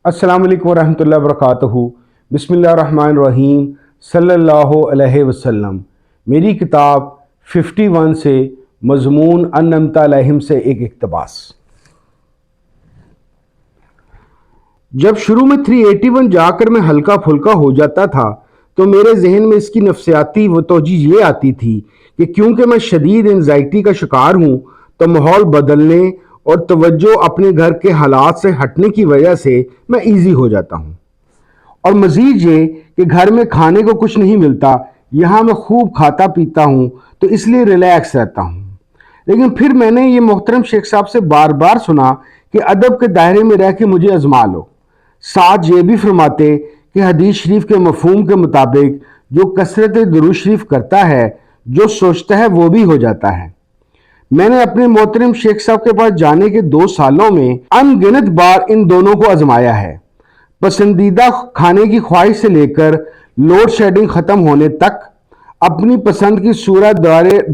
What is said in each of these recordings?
السلام علیکم ورحمۃ اللہ وبرکاتہ۔ بسم اللہ الرحمن الرحیم، صلی اللہ علیہ وسلم۔ میری کتاب 51 سے مضمون انعمت علیہم سے ایک اقتباس۔ جب شروع میں 381 جا کر میں ہلکا پھلکا ہو جاتا تھا تو میرے ذہن میں اس کی نفسیاتی توجہ یہ آتی تھی کہ کیونکہ میں شدید انزائٹی کا شکار ہوں تو ماحول بدلنے اور توجہ اپنے گھر کے حالات سے ہٹنے کی وجہ سے میں ایزی ہو جاتا ہوں، اور مزید یہ کہ گھر میں کھانے کو کچھ نہیں ملتا، یہاں میں خوب کھاتا پیتا ہوں تو اس لیے ریلیکس رہتا ہوں۔ لیکن پھر میں نے یہ محترم شیخ صاحب سے بار بار سنا کہ ادب کے دائرے میں رہ کے مجھے آزما لو۔ ساتھ یہ بھی فرماتے کہ حدیث شریف کے مفہوم کے مطابق جو کثرت درود شریف کرتا ہے، جو سوچتا ہے وہ بھی ہو جاتا ہے۔ میں نے اپنے محترم شیخ صاحب کے پاس جانے کے 2 سالوں میں ان گنت بار ان دونوں کو آزمایا ہے۔ پسندیدہ کھانے کی خواہش سے لے کر لوڈ شیڈنگ ختم ہونے تک، اپنی پسند کی سورہ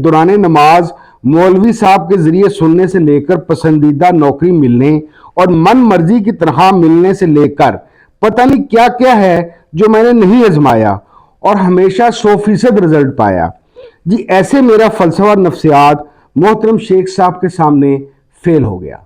دوران نماز مولوی صاحب کے ذریعے سننے سے لے کر پسندیدہ نوکری ملنے اور من مرضی کی تنخواہ ملنے سے لے کر پتہ نہیں کیا کیا ہے جو میں نے نہیں آزمایا اور ہمیشہ 100% رزلٹ پایا۔ جی ایسے میرا فلسفہ نفسیات محترم شیخ صاحب کے سامنے فیل ہو گیا۔